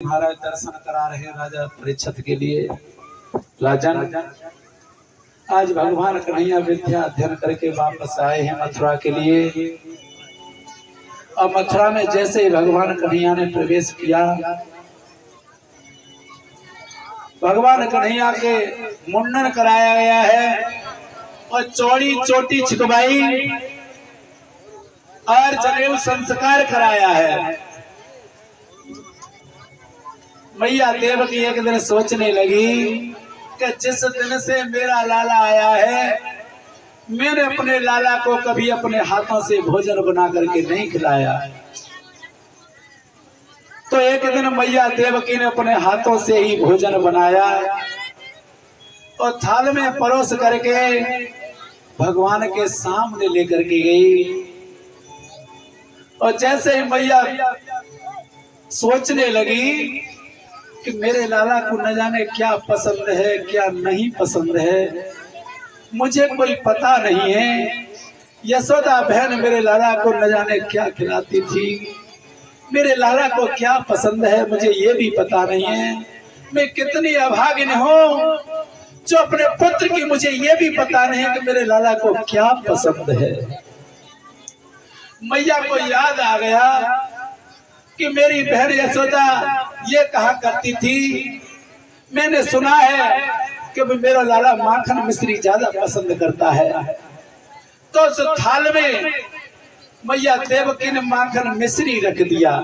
महाराज दर्शन करा रहे राजा परीक्षित के लिए। राजन, आज भगवान कन्हैया विद्या अध्ययन करके वापस आए हैं मथुरा के लिए। और मथुरा में जैसे ही भगवान कन्हैया ने प्रवेश किया, भगवान कन्हैया के मुंडन कराया गया है और चौड़ी चोटी छिकवाई और जनेऊ संस्कार कराया है। मैया देवकी एक दिन सोचने लगी कि जिस दिन से मेरा लाला आया है, मैंने अपने लाला को कभी अपने हाथों से भोजन बना करके नहीं खिलाया। तो एक दिन मैया देवकी ने अपने हाथों से ही भोजन बनाया और थाल में परोस करके भगवान के सामने लेकर के गई। और जैसे ही मैया सोचने लगी कि मेरे लाला को न जाने क्या पसंद है क्या नहीं पसंद है, मुझे कोई पता नहीं है। यशोदा बहन मेरे लाला को न जाने क्या खिलाती थी, मेरे लाला को क्या पसंद है मुझे ये भी पता नहीं है। मैं कितनी अभागिन हूँ जो अपने पुत्र की मुझे ये भी पता नहीं कि मेरे लाला को क्या पसंद है। मैया को याद आ गया कि मेरी बहन यशोदा ये कहा करती थी, मैंने सुना है कि मेरा लाला माखन मिश्री ज्यादा पसंद करता है। तो उस थाल में मैया देवकी ने माखन मिश्री रख दिया।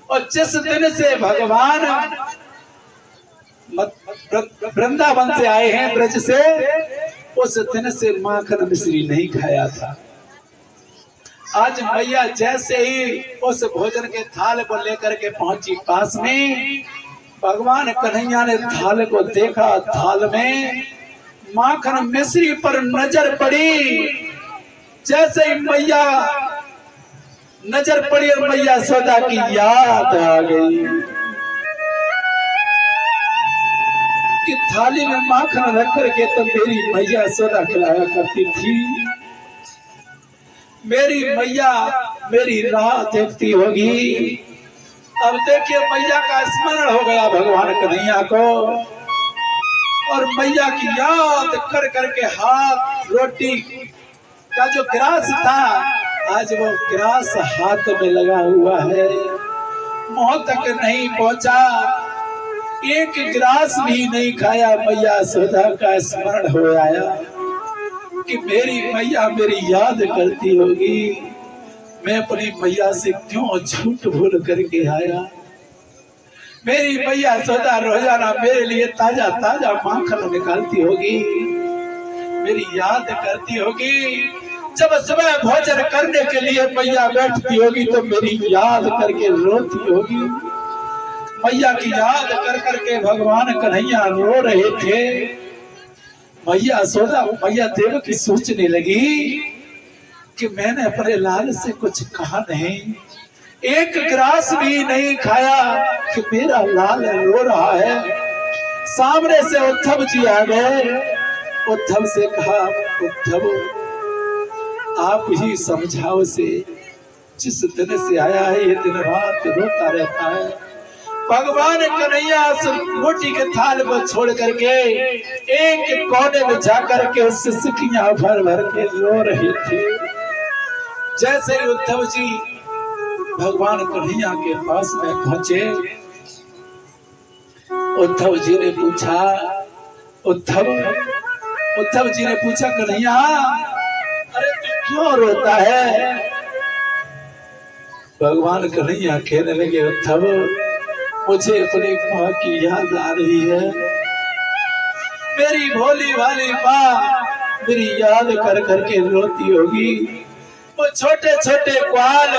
और जिस दिन से भगवान वृंदावन से आए हैं ब्रज से, उस दिन से माखन मिश्री नहीं खाया था। आज मैया जैसे ही उस भोजन के थाल को लेकर के पहुंची पास में, भगवान कन्हैया ने थाल को देखा। थाल में माखन मिश्री पर नजर पड़ी। जैसे ही मैया नजर पड़ी और मैया यशोदा की याद आ गई कि थाली में माखन रख करके तो मेरी मैया यशोदा खिलाया करती थी। मेरी मैया मेरी राह देखती होगी। अब देखिए मैया का स्मरण हो गया भगवान कन्हैया को, और मैया की याद कर करके हाथ रोटी का जो गिलास था, आज वो गिलास हाथ में लगा हुआ है, मुंह तक नहीं पहुंचा, एक गिलास भी नहीं खाया। मैया यशोदा का स्मरण हो आया कि मेरी मैया मेरी याद करती होगी, मैं अपनी मैया से क्यों झूठ बोल करके आया। मेरी मैया यशोदा रोजाना मेरे लिए ताजा ताजा माखन निकालती होगी, मेरी याद करती होगी। जब सुबह भोजन करने के लिए मैया बैठती होगी तो मेरी याद करके रोती होगी। मैया की याद कर करके भगवान कन्हैया रो रहे थे। मैया यशोदा मैया देवकी सोचने लगी कि मैंने अपने लाल से कुछ कहा नहीं, एक गिलास भी नहीं खाया कि मेरा लाल रो रहा है। सामने से उद्धव जी आ गए। उद्धव से कहा, उद्धव आप ही समझाओ से, जिस दिन से आया है ये दिन रात रोता रहता है। भगवान कन्हैया रोटी के थाल को छोड़ करके एक कोने में जाकर के उससे सिक्कियां भर भर के रो रहे थे। जैसे ही उद्धव जी भगवान कन्हैया के पास में पहुंचे, उद्धव जी ने पूछा, उद्धव जी ने पूछा, कन्हैया अरे तू क्यों रोता है। भगवान कन्हैया कहने लगे, उद्धव मुझे अपनी माँ की याद आ रही है। मेरी भोली भाली माँ मेरी याद कर करके रोती होगी। वो छोटे छोटे ग्वाल,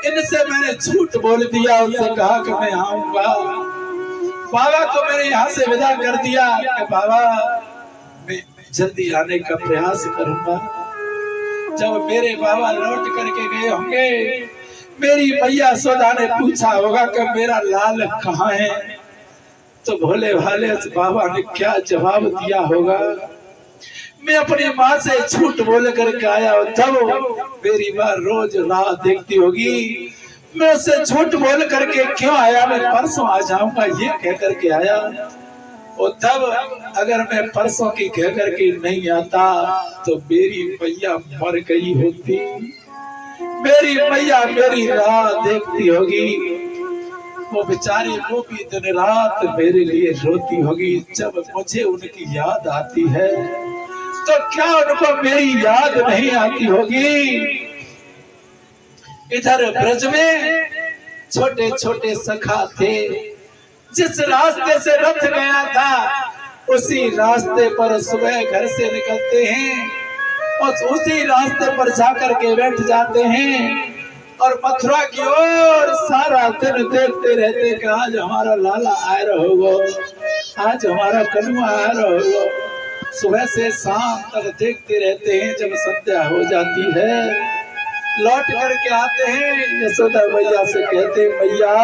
इनसे मैंने झूठ बोल दिया, उनसे कहा कि मैं आऊंगा। बाबा को मैंने यहाँ से विदा कर दिया कि बाबा मैं जल्दी आने का प्रयास करूंगा। जब मेरे बाबा लौट करके गए होंगे, मेरी मैया यशोदा ने पूछा होगा कि मेरा लाल कहाँ है, तो भोले भाले बाबा ने क्या जवाब दिया होगा। मैं अपनी माँ से झूठ बोल करके आया। तब मेरी माँ रोज राह देखती होगी, मैं उससे झूठ बोल करके क्यों आया, मैं परसों आ जाऊंगा ये कह करके आया। उद्धव अगर मैं परसों की कह करके नहीं आता तो मेरी मैया मर गई होती, मेरी मैया मेरी राह देखती होगी, वो बेचारी वो भी दिन रात मेरे लिए रोती होगी। जब मुझे उनकी याद आती है तो क्या उनको मेरी याद नहीं आती होगी। इधर ब्रज में छोटे छोटे सखा थे, जिस रास्ते से रथ गया था उसी रास्ते पर सुबह घर से निकलते हैं और उसी रास्ते पर जाकर के बैठ जाते हैं और मथुरा की ओर सारा दिन देखते रहते कि आज हमारा लाला आ रहोगो, आज हमारा कनुआ आ रहोगो। सुबह से शाम तक देखते रहते हैं। जब संध्या हो जाती है लौट करके आते हैं, यशोदा मैया से कहते मैया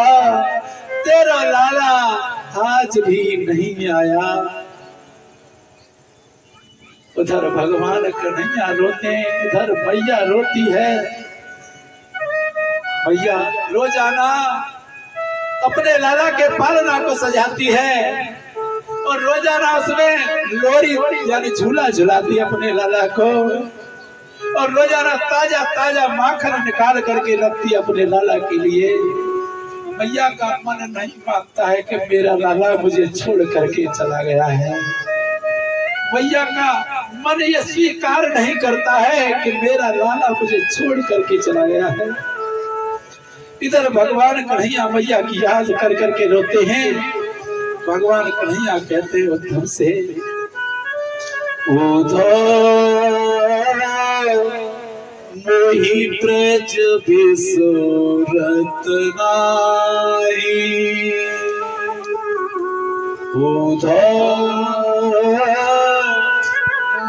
तेरा लाला आज भी नहीं आया। उधर भगवान कन्हैया रोते, इधर मैया रोती है। मैया रोजाना अपने लाला के पालना को सजाती है और रोजाना उसमें लोरी यानी झूला झुलाती है अपने लाला को, और रोजाना ताजा ताजा माखन निकाल करके रखती है अपने लाला के लिए। मैया का मन नहीं मानता है कि मेरा लाला मुझे छोड़ करके चला गया है। मैया का मन ये स्वीकार नहीं करता है कि मेरा लाला मुझे छोड़ करके चला गया है। इधर भगवान कन्हैया मैया की याद कर करके रोते हैं। भगवान कन्हैया कहते हैं उद्धव से, मोहि ब्रज बिसुरत नाहि,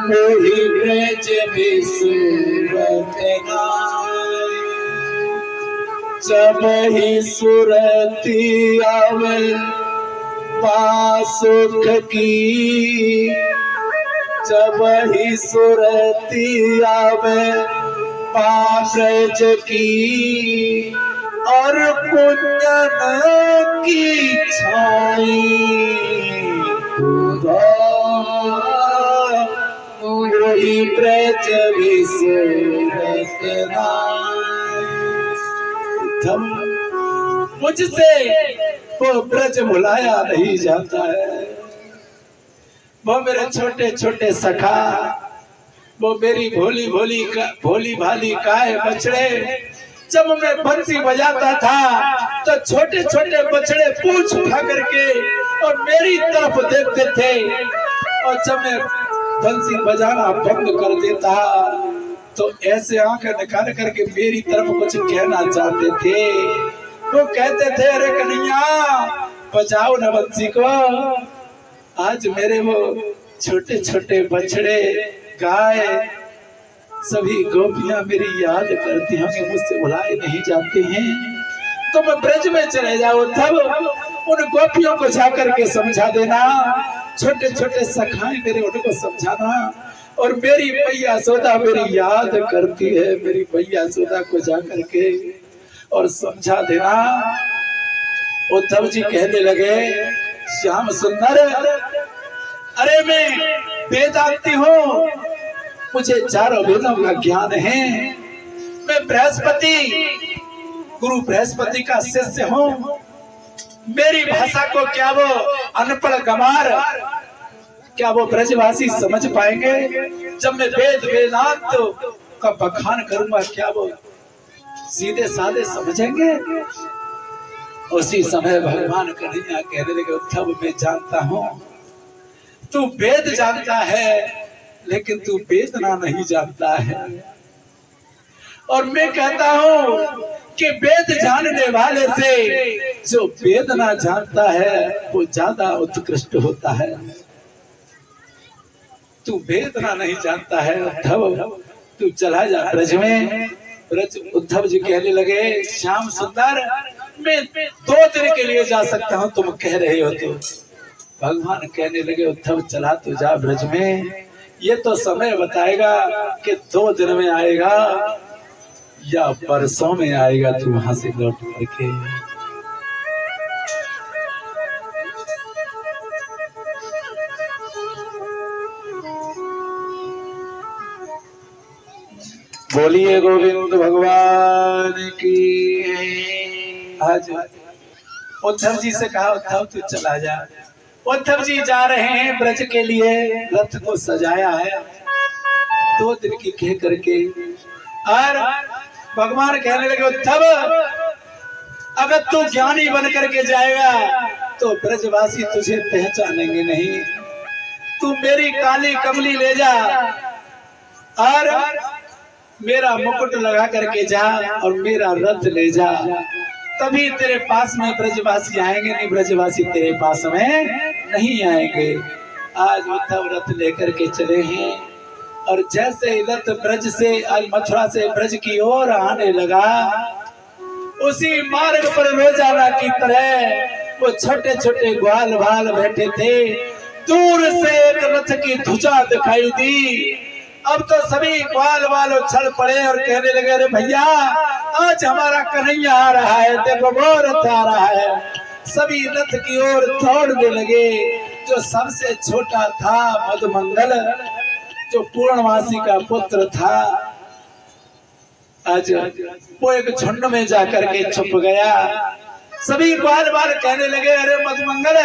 मोहि ब्रज बिसुरत नाहि, जब ही सुरती आवे पासुख की, जब ही सुरती आवे पाब्रज की, और कुंजन की छाई, मोहि ब्रज बिसुरत नाहि। मुझसे वो ब्रज भुलाया नहीं जाता है। वो मेरे छोटे छोटे सखा, वो मेरी भोली भोली भाली गाय बछड़े, जब मैं बंसी बजाता था तो छोटे छोटे बछड़े पूंछ उठा करके और मेरी तरफ देखते थे, और जब मैं बंसी बजाना बंद कर देता तो ऐसे आंखें निकाल करके मेरी तरफ कुछ कहना चाहते थे। वो कहते थे अरे कन्हैया बजाओ न बंसी को। आज मेरे वो छोटे छोटे बछड़े गाय सभी गोपियां मेरी याद करती होंगी, मुझसे बुलाए नहीं जाते हैं, तो मैं ब्रज में चले जाऊं तब उन गोपियों को जाकर के समझा देना, छोटे छोटे सखाए मेरे उनको समझाना, और मेरी मैया सोदा मेरी याद करती है, मेरी मैया सोदा को जाकर के और समझा देना। उद्धव जी कहने लगे श्याम सुंदर, अरे मैं वेदांती हूँ, मुझे चारों वेदों का ज्ञान है, मैं बृहस्पति गुरु बृहस्पति का शिष्य हूँ। मेरी भाषा को क्या वो अनपढ़ गंवार, क्या वो ब्रजवासी समझ पाएंगे? जब मैं वेद वेदांत का बखान करूंगा क्या वो सीधे साधे समझेंगे? उसी समय भगवान कन्हैया कहने लगे उद्धव मैं जानता हूँ तू वेद जानता है, लेकिन तू वेदना नहीं जानता है, और मैं कहता हूँ कि वेद जानने वाले से जो वेदना जानता है वो ज्यादा उत्कृष्ट होता है। तू वेदना नहीं जानता है उद्धव, तू चला जा ब्रज में। उद्धव जी कहने लगे श्याम सुंदर, मैं 2 दिन के लिए जा सकता हूँ, तुम कह रहे हो तो। भगवान कहने लगे उद्धव चला तू जा ब्रज में, ये तो समय बताएगा कि 2 दिन में आएगा या बरसों में आएगा तू वहां से लौट करके। बोलिए गोविंद भगवान की। आज उद्धव जी से कहा, उद्धव तू चला जा। उद्धव जी जा रहे हैं ब्रज के लिए, रथ को सजाया है 2 दिन की कह करके। और भगवान कहने लगे, उद्धव अगर तू ज्ञानी बन करके जाएगा तो ब्रजवासी तुझे पहचानेंगे नहीं। तू मेरी काली कमली ले जा और मेरा मुकुट लगा करके जा और मेरा रथ ले जा, तभी तेरे पास में ब्रजवासी आएंगे, नहीं ब्रजवासी तेरे पास में नहीं आएंगे। आज उद्धव रथ लेकर के चले हैं और जैसे रथ ब्रज से मथुरा से ब्रज की ओर आने लगा, उसी मार्ग पर रोजाना की तरह वो छोटे छोटे ग्वाल बाल बैठे थे। दूर से एक रथ की ध्वजा दिखाई दी। अब तो सभी ग्वाल बाल उछल पड़े और कहने लगे, अरे भैया आज हमारा कन्हैया आ रहा है, देखो वो रथ आ रहा है। सभी रथ की ओर दौड़ने लगे। जो सबसे छोटा था मधुमंगल, जो पूर्णवासी का पुत्र था, आज वो एक झुंड में जाकर के छुप गया। सभी ग्वाल बाल कहने लगे, अरे मधुमंगल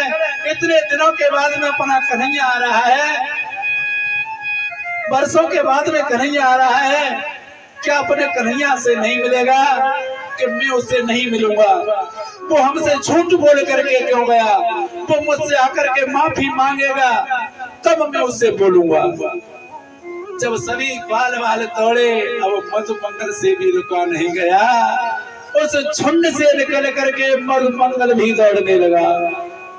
इतने दिनों के बाद में अपना कन्हैया आ रहा है, बरसों के बाद में कन्हैया आ रहा है, क्या अपने कन्हैया से नहीं मिलेगा? कि मैं उससे नहीं मिलूंगा। वो हमसे झूठ बोल करके क्यों गया? वो मुझसे आकर के माफी मांगेगा तब मैं उससे बोलूंगा। जब सभी ग्वाल बाल दौड़े, अब मधुमंगल से भी रुका नहीं गया। उस झुंड से निकल करके मधुमंगल भी दौड़ने लगा।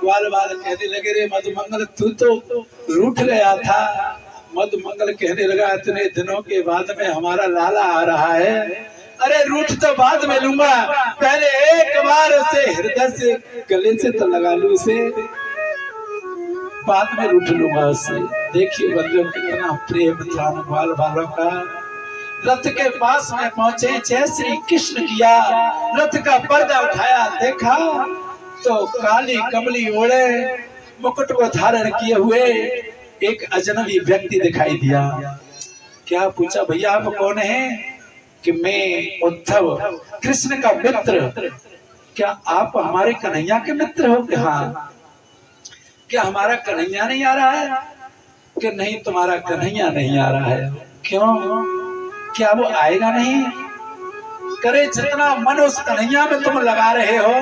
ग्वाल बाल कहने लगे, रे मधुमंगल तू तो रूठ गया था। मधुमंगल कहने लगा, इतने दिनों के बाद में हमारा लाला आ रहा है। अरे रूठ तो बाद में लूंगा, पहले एक बार उसे हृदय से गले से तो लगा लूं, उसे बाद में रूठ लूंगा उससे। देखिए बंधुओं कितना प्रेम था ग्वाल बालों का। रथ के पास में पहुंचे, जय श्री कृष्ण किया, रथ का पर्दा उठाया, देखा तो काली कमली ओढ़े मुकुट को धारण किए हुए एक अजनबी व्यक्ति दिखाई दिया। क्या पूछा, भैया आप कौन हैं? कि मैं उद्धव, कृष्ण का मित्र। क्या आप हमारे कन्हैया के मित्र हो? कि हाँ। क्या हमारा कन्हैया नहीं आ रहा है? कि नहीं तुम्हारा कन्हैया नहीं आ रहा है। क्यों? क्या वो आएगा नहीं? करे जितना मन उस कन्हैया में तुम लगा रहे हो,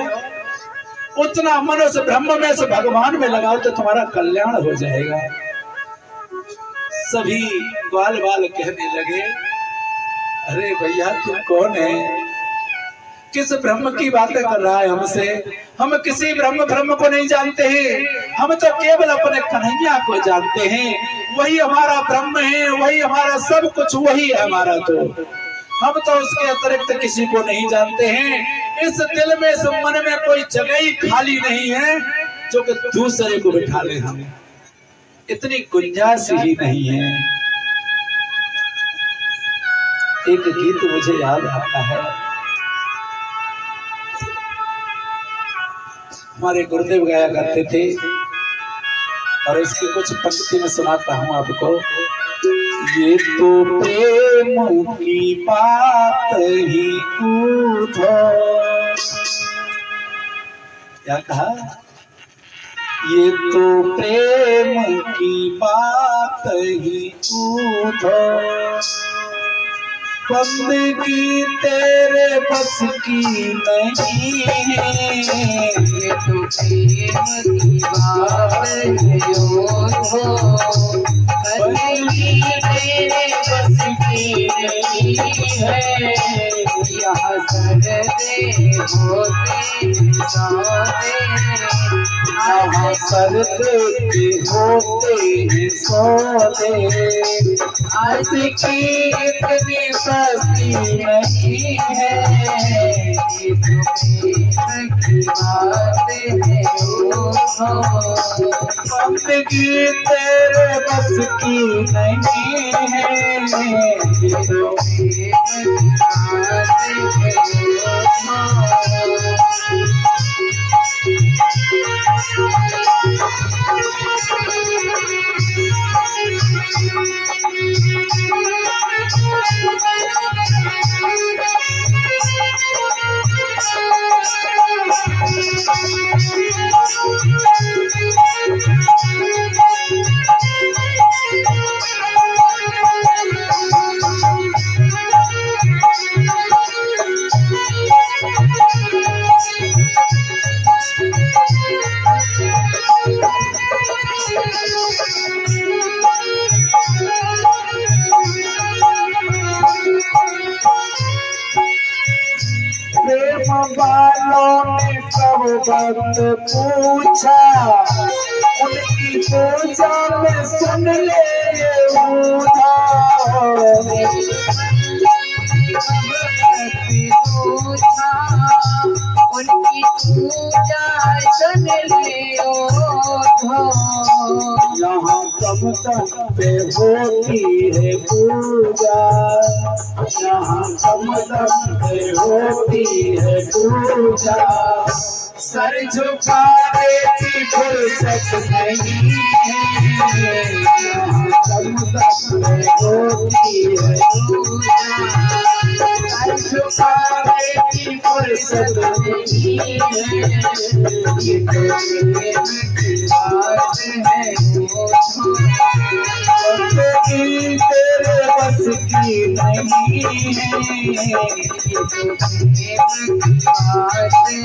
उतना मन उस ब्रह्म में, उस भगवान में लगाओ तो तुम्हारा कल्याण हो जाएगा। सभी ग्वाल बाल कहने लगे, अरे भैया तू कौन है? किस ब्रह्म की बातें कर रहा है हमसे? हम किसी ब्रह्म को नहीं जानते हैं। हम तो केवल अपने कन्हैया को जानते हैं। वही हमारा ब्रह्म है, वही हमारा सब कुछ, वही है हमारा। तो हम तो उसके अतिरिक्त किसी को नहीं जानते हैं। इस दिल में, इस मन में कोई जगह ही खाली नहीं है जो कि दूसरे को बिठा ले। हम इतनी गुंजाइश ही नहीं है। एक गीत मुझे याद आता है, हमारे गुरुदेव गाया करते थे और इसकी कुछ पंक्ति में सुनाता हूं आपको। ये तो प्रेम की बात ही पूछो। क्या कहा? ये तो प्रेम की बात ही पूछो, बंदगी तेरे बस की नहीं है। ये तो प्रेम की बात हो, बंदगी तेरे बस की नहीं है। यहाँ सरदे होते सौदे, यहाँ सरदे होते सौदे। आज की इतनी सस्ती नहीं है। ये तो प्रेम की बात है, बंदगी तेरे बस की नहीं है। ये तो प्रेम की बात प्रेम वालों ने सब वक्त पूछा, उनकी पूजा में सुन ले ये ऊँचा। उनकी पूजा सुन लियो यहाँ कब तक पे होती है पूजा, यहाँ कब तक पे होती है पूजा। सर झुकाने की फुर्सत नहीं है, यहाँ कब तक पे होती है पूजा। सर झुकाने की फुर्सत नहीं है, ये तो प्रेम की बात है। बंदगी तेरे बस की नहीं है, ये तो प्रेम की बात है।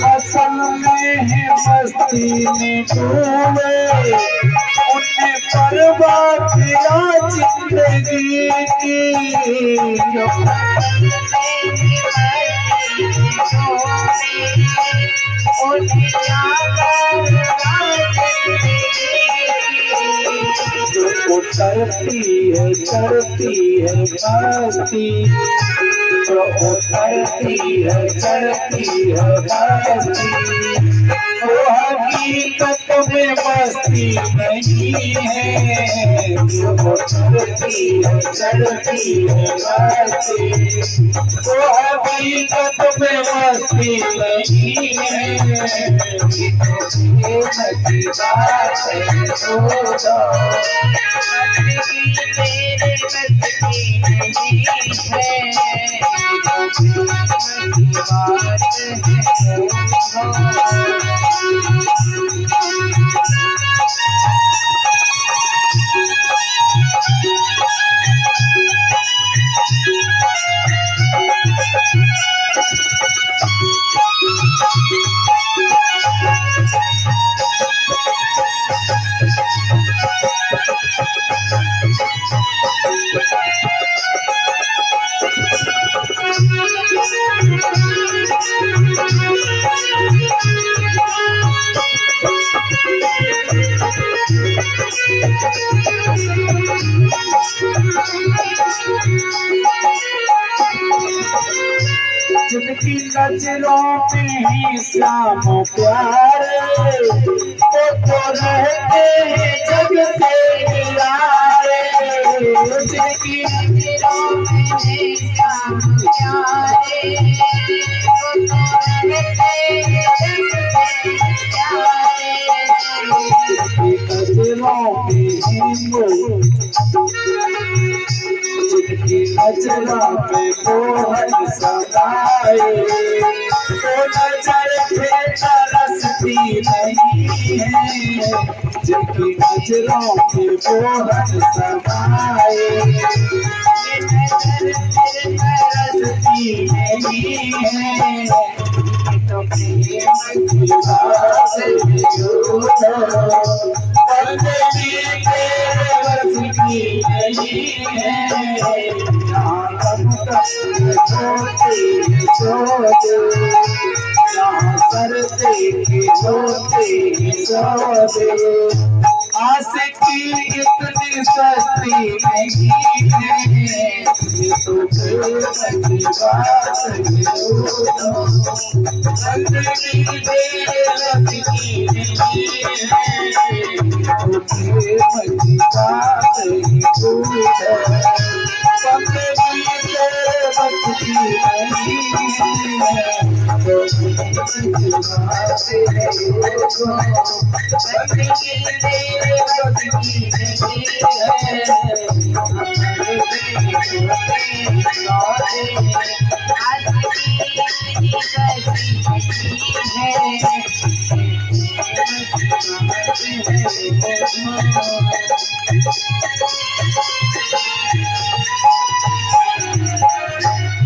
असल में है मस्ती में डूबे, उन्हें परवाह किया जिंदगी की। जो उतरती है चढ़ती है मस्ती, जो उतरती है चढ़ती है मस्ती, वो हकीकत में मस्ती नहीं है। जो उतरती है चढ़ती है मस्ती, वो हकीकत में मस्ती नहीं है। की बात है तो जिनकी नजरों में ही श्याम प्यारे, वो तो रहते हैं जग से किनारे। जिनकी नजरों में ही श्याम प्यारे, वो तो रहते हैं जग से किनारे। नजरों में ही जिनकी नजरों में मोहन सदाए, तो नजर पे तरसती नहीं है। जिनकी नजरों के मोहन समाए तरसती नहीं है तो प्रेम की बात झूठो बंदगी तरसती नहीं है यहाँ हम तक छोटे छोटे यहाँ सर के होते सोते आशिकी इतनी सस्ती नहीं है ये तो प्रेम की बात झूठो बंदगी बेरहमती नहीं है तो प्रेम की बात झूठो बंदगी बेरहमती नहीं है तो प्रेम की बात झूठो बंदगी बेरहमती नहीं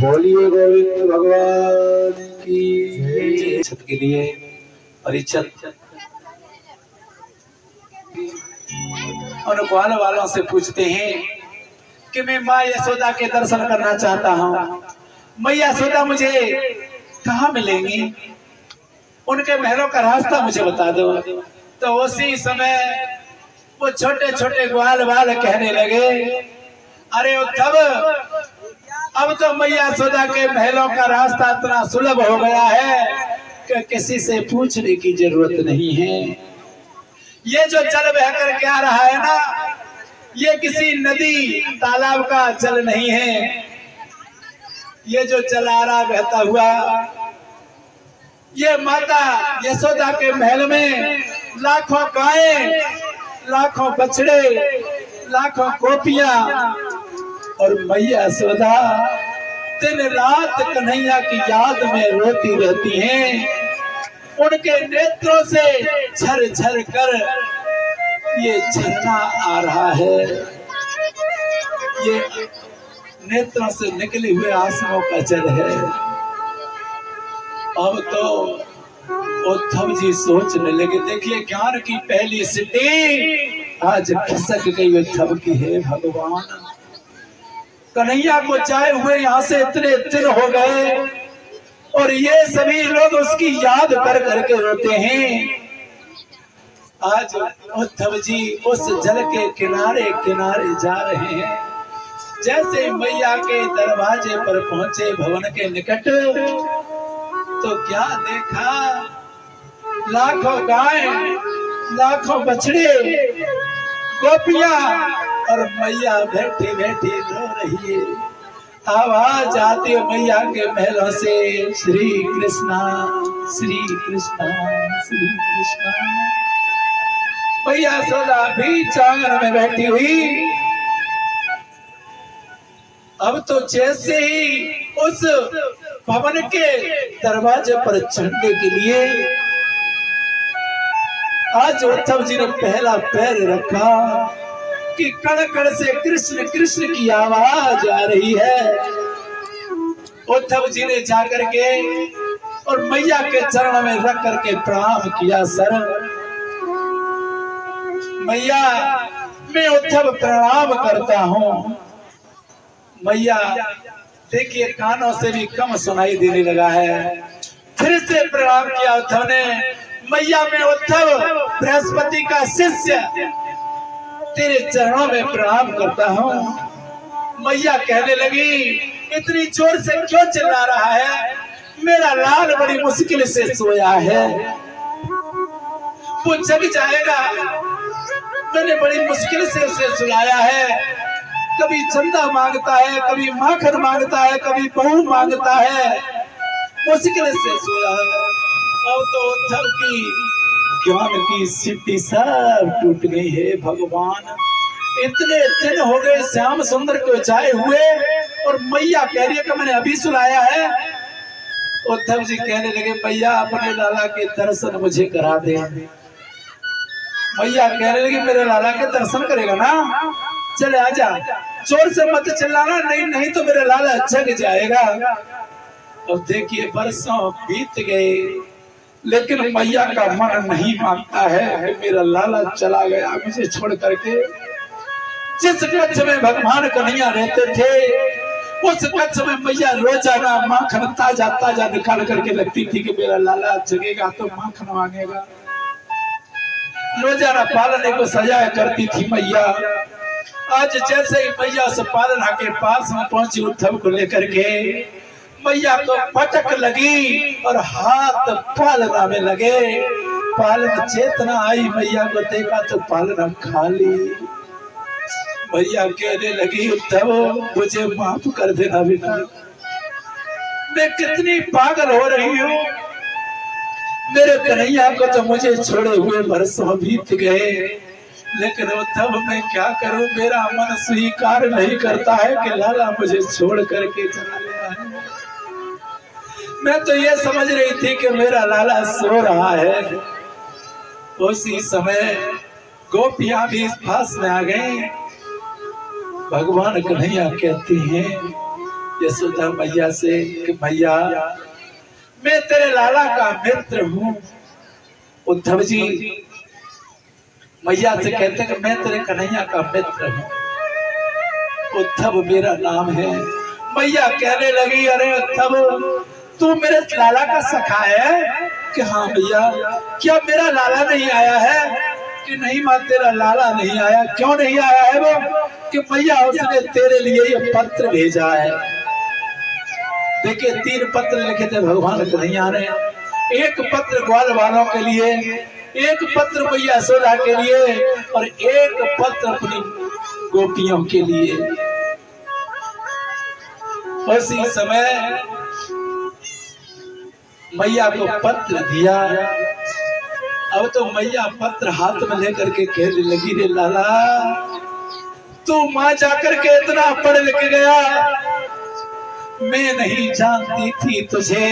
बोलिए गोविंद भगवान की इज्जत के लिए और इज्जत उन ग्वाल वालों से पूछते हैं कि मैं माँ यशोदा के दर्शन करना चाहता हूँ, मैया यशोदा मुझे कहाँ मिलेंगी, उनके महलों का रास्ता मुझे बता दो। तो उसी समय वो छोटे छोटे ग्वाल वाल कहने लगे, अरे उद्धव अब तो मैया यशोदा के महलों का रास्ता इतना सुलभ हो गया है कि किसी से पूछने की जरूरत नहीं है। ये जो जल बह करके आ रहा है ना, ये किसी नदी तालाब का जल नहीं है। ये जो जल आ रहा बहता हुआ, ये माता यशोदा के महल में लाखों गायें, लाखों बछड़े, लाखों गोपियां और मैया यशोदा दिन रात कन्हैया की याद में रोती रहती हैं। उनके नेत्रों से झर झर कर ये झरना आ रहा है, ये नेत्रों से निकले हुए आंसुओं का जल है। अब तो उद्धव जी सोचने लगे, देखिए ज्ञान की पहली सिद्धि आज खिसक गई उद्धव की है। भगवान कन्हैया को जाए हुए यहाँ से इतने दिन हो गए और ये सभी लोग उसकी याद कर करके रोते हैं। आज उद्धव जी उस जल के किनारे किनारे जा रहे हैं। जैसे मैया के दरवाजे पर पहुंचे भवन के निकट, तो क्या देखा, लाखों गाय, लाखों बछड़े, गोपियां और मैया बैठी बैठी रो रही है। आवाज आती है मैया के महलों से, श्री कृष्णा श्री कृष्णा श्री कृष्णा। मैया यशोदा भी आंगन में बैठी हुई। अब तो जैसे ही उस भवन के दरवाजे पर चढ़ने के लिए आज उद्धव जी ने पहला पैर रखा कि कण कण से कृष्ण कृष्ण की आवाज आ रही है। उद्धव जी ने जाकर के और मैया के चरणों में रख करके प्रणाम किया। सर मैया, मैं उद्धव प्रणाम करता हूँ। मैया देखिए कानों से भी कम सुनाई देने लगा है। फिर से प्रणाम किया उद्धव ने। मैया, मैं उद्धव बृहस्पति का शिष्य तेरे चरणों में प्रणाम करता हूँ। मैया कहने लगी, इतनी जोर से क्यों चिल्ला रहा है, मेरा लाल बड़ी मुश्किल से सोया है, वो जग जाएगा। मैंने बड़ी मुश्किल से उसे सुलाया है। कभी चंदा मांगता है, कभी माखन मांगता है, कभी बहू मांगता है, मुश्किल से सोया है। अब तो उद्धव की ज्ञान की सिद्धि सब टूट गई है। भगवान इतने दिन हो गए श्याम सुंदर को जाए हुए और मैया कह रही है कि मैंने अभी सुलाया है। उद्धव जी कहने लगे, मैया अपने लाला के दर्शन मुझे करा दे। मैया कहने लगी मेरे लाला के दर्शन करेगा ना, चले आजा, जोर से मत चिल्लाना, नहीं नहीं तो मेरे लाला जग जाएगा। और देखिए बरसों बीत गए, लेकिन मैया का मन नहीं मानता है कि मेरा लाला चला गया मुझे छोड़ करके। जिस कच्छ में भगवान कन्हैया रहते थे उस कच्छ में मैया रोजाना माखन ताजा ताजा निकाल करके लगती थी कि मेरा लाला जगेगा तो माखन मांगेगा। रोजाना पालने को सजाया करती थी मैया। आज जैसे ही मैया उस पालना के पास में पहुंची उद्धव को लेकर के, मैया को पटक लगी और हाथ पालना में लगे। पालना चेतना आई, मैया को देखा तो पालना खाली। मैया कहने लगी उद्धव मुझे माफ कर देना बेटा, मैं कितनी पागल हो रही हूँ। मेरे कन्हैया को तो मुझे छोड़े हुए बरसों बीत गए, लेकिन उद्धव मैं क्या करूं, मेरा मन स्वीकार नहीं करता है कि लाला मुझे छोड़ करके चला गया है। मैं तो ये समझ रही थी कि मेरा लाला सो रहा है। उसी समय गोपियां भी इस पास में आ गई। भगवान कन्हैया कहती हैं यशोदा मैया से कि मैया मैं तेरे लाला का मित्र हूँ। उद्धव जी मैया से कहते हैं कि मैं तेरे कन्हैया का मित्र हूँ, उद्धव मेरा नाम है। मैया कहने लगी अरे उद्धव तू मेरे लाला का सखा है? कि हाँ भैया। क्या मेरा लाला नहीं आया है? कि नहीं माँ तेरा लाला नहीं आया। क्यों नहीं आया है वो? कि मैया उसने तेरे लिए ये पत्र भेजा है। देखिए 3 पत्र लिखे थे भगवान कन्हैया ने। एक पत्र ग्वाल वालों के लिए, एक पत्र मैया यशोदा के लिए और एक पत्र अपनी गोपियों के लिए। उसी समय मैया को पत्र दिया। अब तो मैया पत्र हाथ में लेकर के कहने लगी रे लाला तू मां जाकर के इतना पढ़ लिख गया, मैं नहीं जानती थी तुझे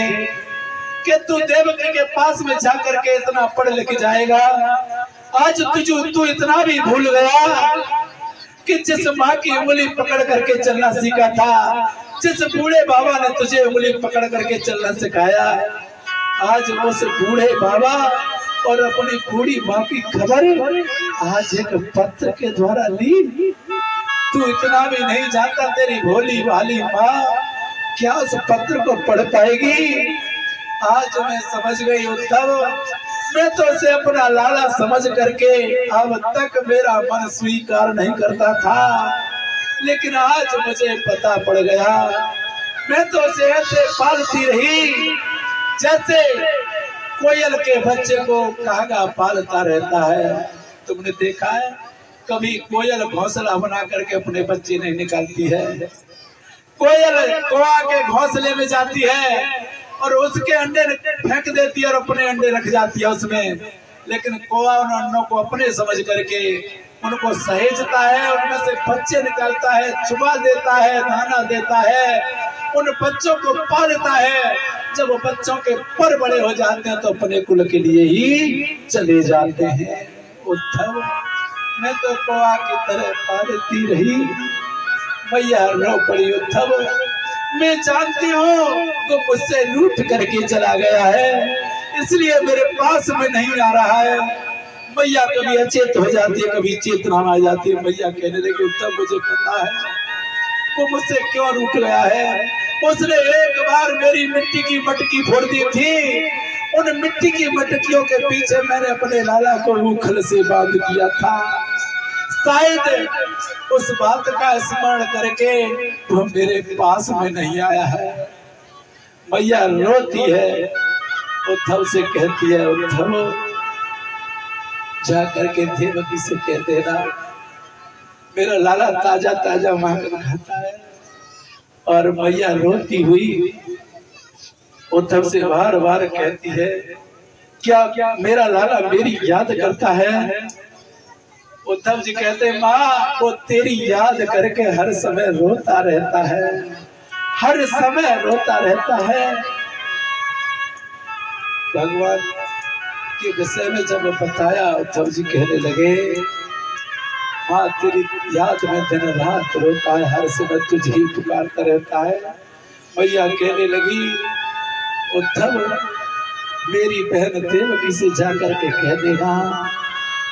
कि तू देवकी के पास में जाकर के इतना पढ़ लिख जाएगा। आज तू इतना भी भूल गया कि जिस माँ की उंगली पकड़ करके चलना सीखा था, जिस बूढ़े बाबा ने तुझे उंगली पकड़ करके चलना सिखाया, आज उस बूढ़े बाबा और अपनी बूढ़ी माँ की खबर आज एक पत्र के द्वारा ली। तू इतना भी नहीं जानता, तेरी भोली भाली माँ क्या उस पत्र को पढ़ पाएगी? आज मैं समझ गई उद्धव, मैं तो उसे अपना लाला समझ करके अब तक मेरा मन स्वीकार नहीं करता था, लेकिन आज मुझे पता पड़ गया। मैं तो उसे ऐसे पालती रही जैसे कोयल के बच्चे को कागा पालता रहता है। तुमने देखा है कभी कोयल घोंसला बना करके अपने बच्चे नहीं निकालती है। कोयल कौवा के घोंसले में जाती है और उसके अंडे फेंक देती है और अपने अंडे रख जाती है उसमें, लेकिन कौवा उन अंडों को अपने समझ करके उनको सहेजता है, उनमें से बच्चे निकालता है, चुबा देता है, दाना देता है, उन बच्चों को पालता है। जब बच्चों के पर बड़े हो जाते हैं तो अपने कुल के लिए ही चले जाते हैं। उद्धव मैं तो कौवा की तरह पालती रही, मैया रो पड़ी। उद्धव मैं जानती हूँ तो मुझसे रूठ करके चला गया है, इसलिए मेरे पास में नहीं आ रहा है। मैया कभी अचेत हो जाती है, कभी चेतना में आ जाती है। मैया कहने लगी उद्धव मुझे पता है वो मुझसे क्यों रूठ गया है। उसने एक बार मेरी मिट्टी की मटकी फोड़ दी थी, उन मिट्टी की मटकियों के पीछे मैंने अपने लाला को रूखल से बांध दिया था। शायद उस बात का स्मरण करके वो मेरे पास में नहीं आया है। मैया रोती है, उद्धव से कहती है उद्धव जा करके देवकी से कह देना मेरा लाला ताजा ताजा माखन खाता है। और मैया रोती हुई उद्धव से बार बार कहती है क्या मेरा लाला मेरी याद करता है? उद्धव जी कहते माँ वो तेरी याद करके हर समय रोता रहता है, हर समय रोता रहता है। भगवान के विषय में जब बताया, उद्धव जी कहने लगे, माँ तेरी याद में दिन रात रोता है, हर समय तुझे ही पुकारता रहता है। मैया कहने लगी, उद्धव मेरी बहन देवकी से जाकर के कह देना,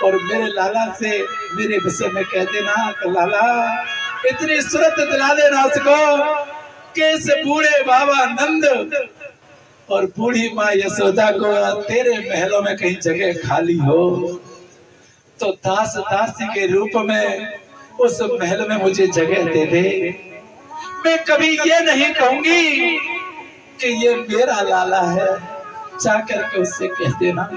और मेरे लाला से मेरे विषय में कह देना कि लाला इतनी सूरत दिला देना उसको कि इस बूढ़े बाबा नंद और बूढ़ी माँ यशोदा को तेरे महलों में कहीं जगह खाली हो तो दास दासी के रूप में उस महल में मुझे जगह दे दे। मैं कभी ये नहीं कहूंगी कि ये मेरा लाला है, जाकर के उससे कह देना।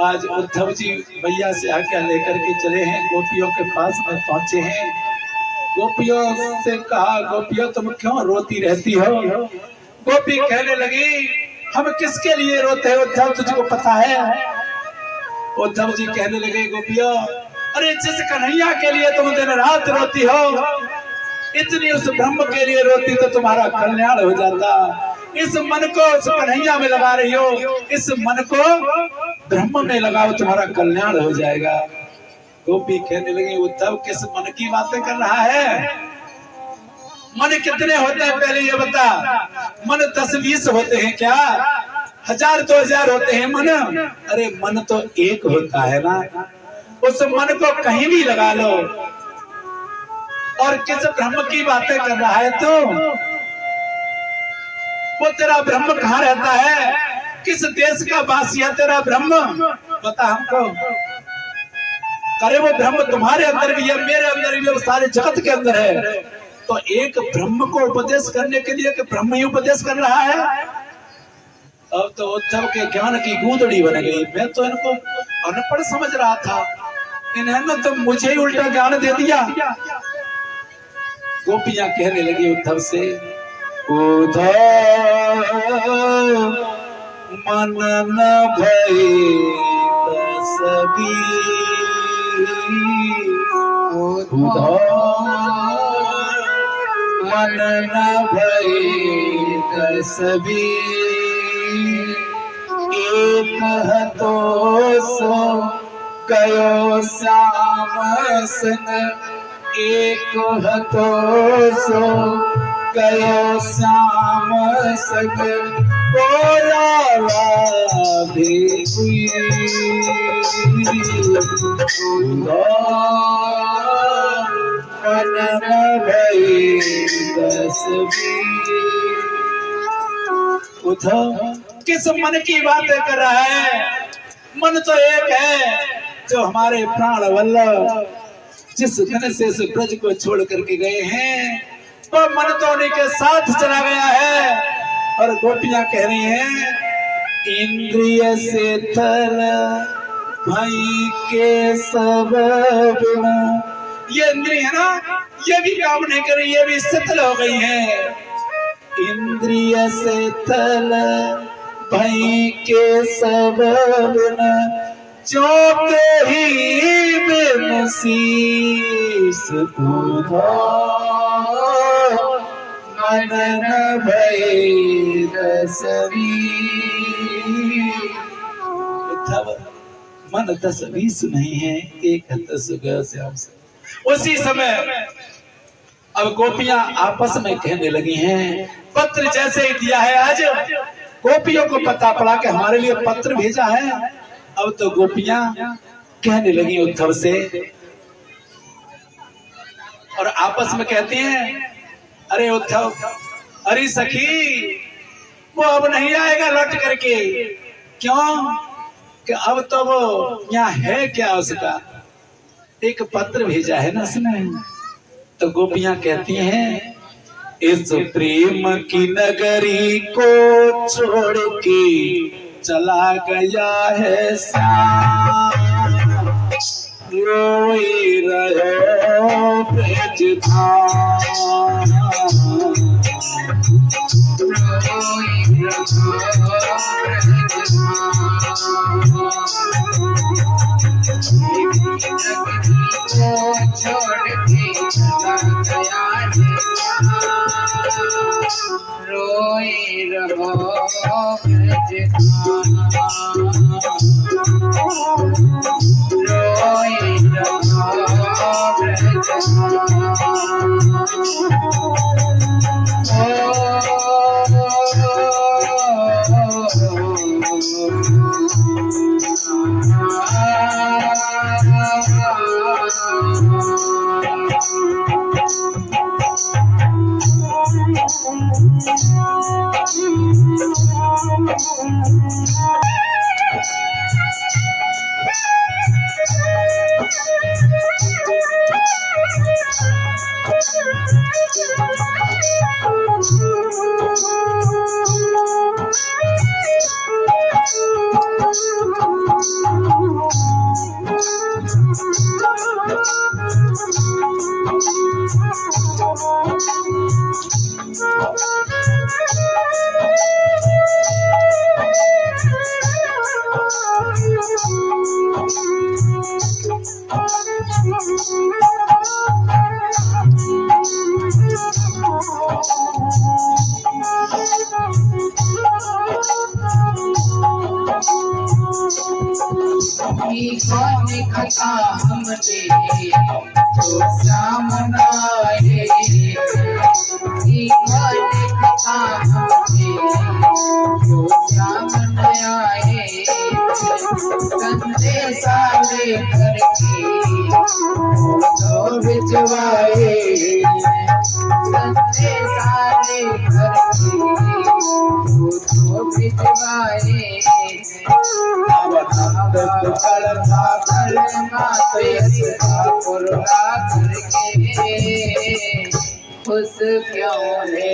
आज उद्धव जी मैया से आज्ञा लेकर के चले हैं, गोपियों के पास में पहुंचे हैं। गोपियों से कहा, गोपियों तुम क्यों रोती रहती हो? गोपी कहने लगी, हम किसके लिए रोते हैं उद्धव, तुझको पता है? उद्धव जी कहने लगे, गोपियों अरे जिस कन्हैया के लिए तुम दिन रात रोती हो, इतनी उस ब्रह्म के लिए रोती तो तुम्हारा कल्याण हो जाता। इस मन को उस कन्हैया में लगा रही हो, इस मन को ब्रह्म में लगाओ, तुम्हारा कल्याण हो जाएगा। गोपी कहने लगी, उद्धव किस मन की बातें कर रहा है? मन कितने होते हैं पहले ये बता? मन 10-20 होते हैं क्या? 1000-2000 होते हैं मन? अरे मन तो एक होता है ना। उस मन को कहीं भी लगा लो। और किस ब्रह्म की बातें कर रहा है तू? वो तेरा ब्रह्म कहाँ रहता है? किस देश का वासी है तेरा ब्रह्म? बता हमको। अरे वो ब्रह्म तुम्हारे अंदर भी है, मेरे अंदर भी है, सारे जगत के अंदर है। तो एक ब्रह्म को उपदेश करने के लिए कि ब्रह्म ही उपदेश कर रहा है। अब तो उद्धव के ज्ञान की गूंदड़ी बन गई। मैं तो इनको अनपढ़ समझ रहा था, इन्होंने तो मुझे ही उल्टा ज्ञान दे दिया। गोपियां कहने लगी उद्धव से, उद्धव मन न भई सभी, उद्धव मन न भई सभी, एक हतो सो कयो श्याम संग, एक हतो सो कयो श्याम संग, बोला देखी मन न भई दसवी। उद्धव किस मन की बातें कर रहा है? मन तो एक है जो हमारे प्राण वल्लभ जिस घन से इस ब्रज को छोड़ करके गए हैं, वो मन तो उन्हीं के साथ चला गया है। और गोपियां कह रही हैं, इंद्रिय से थल भई के सब बिना। ये इंद्रिय है ना, ये भी काम नहीं कर रही, ये भी शिथिल हो गई है। इंद्रिय से थल भई के सब बिना, जो ही बिन शीस मन न भई दसवी। मन 10-20 नहीं है, एक है 10 श्याम से। उसी समय अब गोपियां आपस में कहने लगी हैं, पत्र जैसे ही दिया है आज, गोपियों को पता पड़ा कि हमारे लिए पत्र भेजा है। अब तो गोपियां कहने लगी उद्धव से और आपस में कहती हैं, अरे उद्धव, अरे सखी, वो अब नहीं आएगा लौट करके। क्यों? कि अब तो वो यहाँ है क्या, उसका एक पत्र भेजा है ना उसने। तो गोपियां कहती हैं, इस प्रेम की नगरी को छोड़ के चला गया है श्याम, रोई रहो ब्रज धाम, रोई रहो ब्रज धाम, छोड़ के चला गया है, रोई रहो ब्रज धाम। कौन कथा हमने जो सामनाए, कौन कथा हमने जो सामनाए, संदेशा लेकर के तो भिजवाए, संदेशा लेकर के तो भिजवाए। खुश क्यों है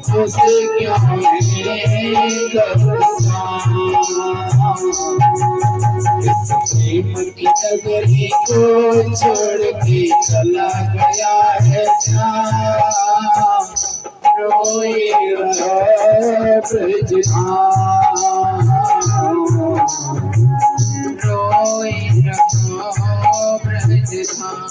खुश क्यों है प्रेम की नगरी को छोड़ के चला गया है श्याम, रोए रहो ब्रजधाम, रोए रहो ब्रजधाम।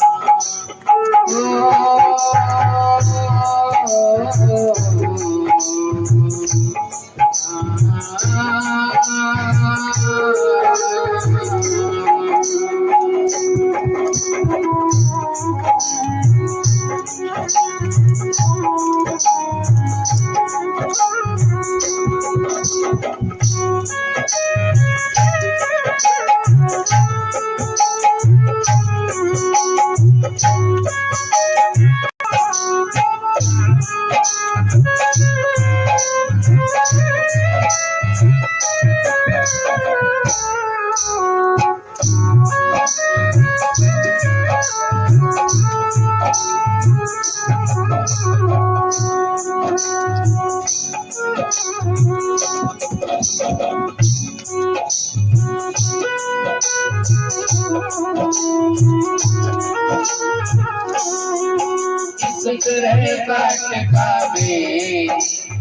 रहे काटका में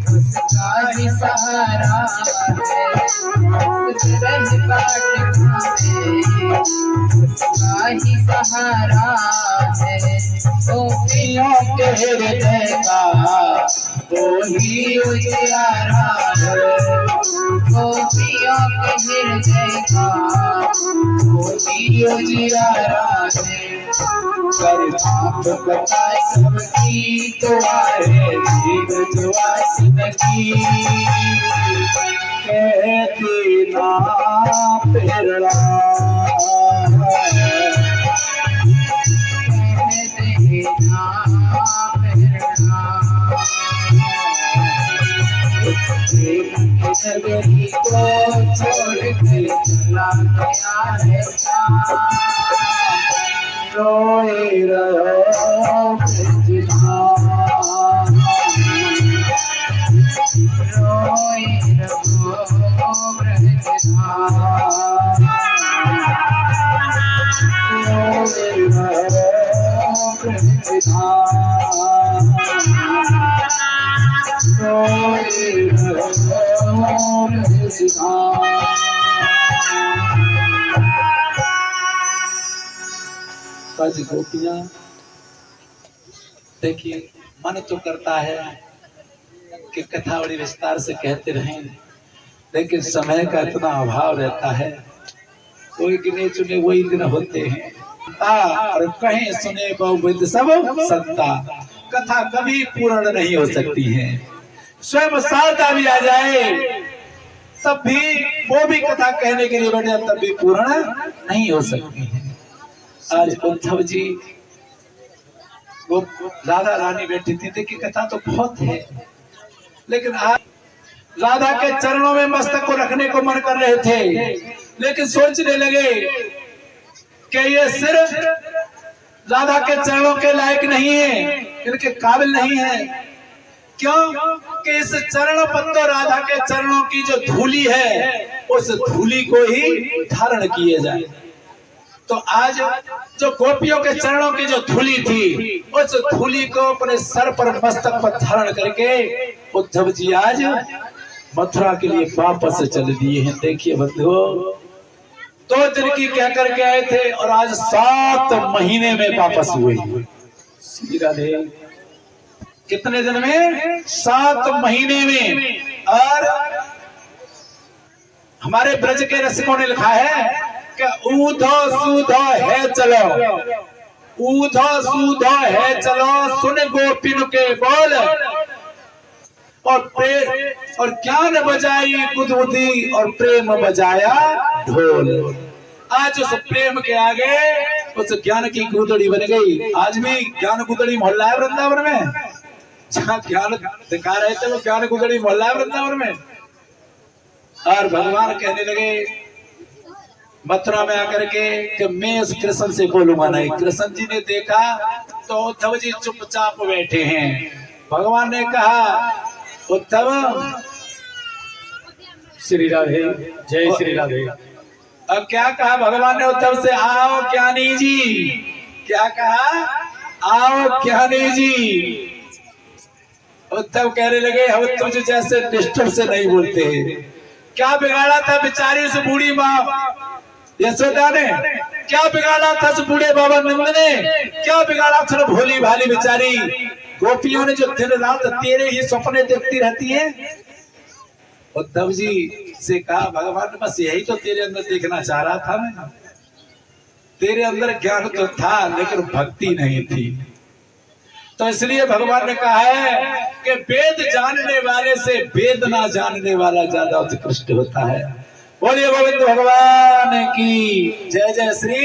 उसका ही सहारा है, रहे काटका में उसका ही सहारा है। गोपियों के हृदय का वो ही उजियारा है, गोपियों के हृदय का वो ही उजियारा है। कर आप बता सबकी तुम्हारे जीव जुआसिन की, कहती ना पेरला कहती ना पेरला। नगरी को छोड़ के चला गया है श्याम, रोए रहो ब्रजधाम, रोए रहो ब्रजधाम, रोए रहो ब्रजधाम, रोए रहो ब्रजधाम। आज गोपियां देखिए, मन तो करता है कि कथा बड़ी विस्तार से कहते रहें, लेकिन समय का इतना अभाव रहता है। कोई गिने चुने वही दिन होते हैं, और कहीं सुने बहुविध सब सत्ता। कथा कभी पूर्ण नहीं हो सकती है। स्वयं शारदा भी आ जाए तब भी वो भी कथा कहने के लिए बैठे, तब भी पूर्ण नहीं हो सकती है। आज उद्धव जी वो राधा रानी बैठी थी, देखिए कथा तो बहुत है, लेकिन आज राधा के चरणों में मस्तक को रखने को मन कर रहे थे, लेकिन सोचने लगे कि ये सिर्फ राधा के चरणों के लायक नहीं है, इनके काबिल नहीं है। क्यों कि इस चरण पत्तो राधा के चरणों की जो धूली है, उस धूली को ही धारण किए जाए। तो आज जो गोपियों के चरणों की जो धूली थी, उस धूली को अपने सर पर मस्तक पर धारण करके उद्धव जी आज मथुरा के लिए वापस चले दिए हैं। देखिए बंधुओं, 2 दिन की कह करके आए थे और आज 7 महीने में वापस हुए। श्री राधे। कितने दिन में? 7 महीने में। और हमारे ब्रज के रसिकों ने लिखा है कि ऊधो सूधो है चलो, ऊधो सूधो है चलो, सुन गोपिन के बोल, और प्रेम और ज्ञान बजाई गुदगुदी और प्रेम बजाया ढोल। आज उस प्रेम के आगे उस ज्ञान की गुदड़ी बन गई। आज भी ज्ञान गुदड़ी मोहल्ला है वृंदावन में, जहाँ ज्ञान दिखा रहे थे वो ज्ञान गुदड़ी मोहल्ला है वृंदावन में। और भगवान कहने लगे मथुरा में आकर के कि मैं इस कृष्ण से बोलूंगा नहीं। कृष्ण जी ने देखा तो उद्धव जी चुपचाप बैठे हैं। भगवान ने कहा उद्धव, श्री राधे, जय श्री राधे। अब क्या कहा भगवान ने उद्धव से? आओ ज्ञानी जी। क्या कहा? आओ ज्ञानी जी। उद्धव कहने लगे हम तुझे जैसे डिस्टर्ब से नहीं बोलते। क्या बिगाड़ा था बेचारी उस बूढ़ी माँ यशोदा ने? क्या बिगाड़ा था उस बूढ़े बाबा नंद ने? क्या बिगाड़ा था भोली भाली बेचारी गोपियों ने जो दिन रात तेरे ही सपने देखती रहती है? उद्धव जी से कहा भगवान बस यही तो तेरे अंदर देखना चाह रहा था मैं। तेरे अंदर ज्ञान तो था लेकिन भक्ति नहीं थी। तो इसलिए भगवान ने कहा है कि वेद जानने वाले से वेद ना जानने वाला ज्यादा उत्कृष्ट होता है। बोलिए गोविंद भगवान की जय। जय श्री।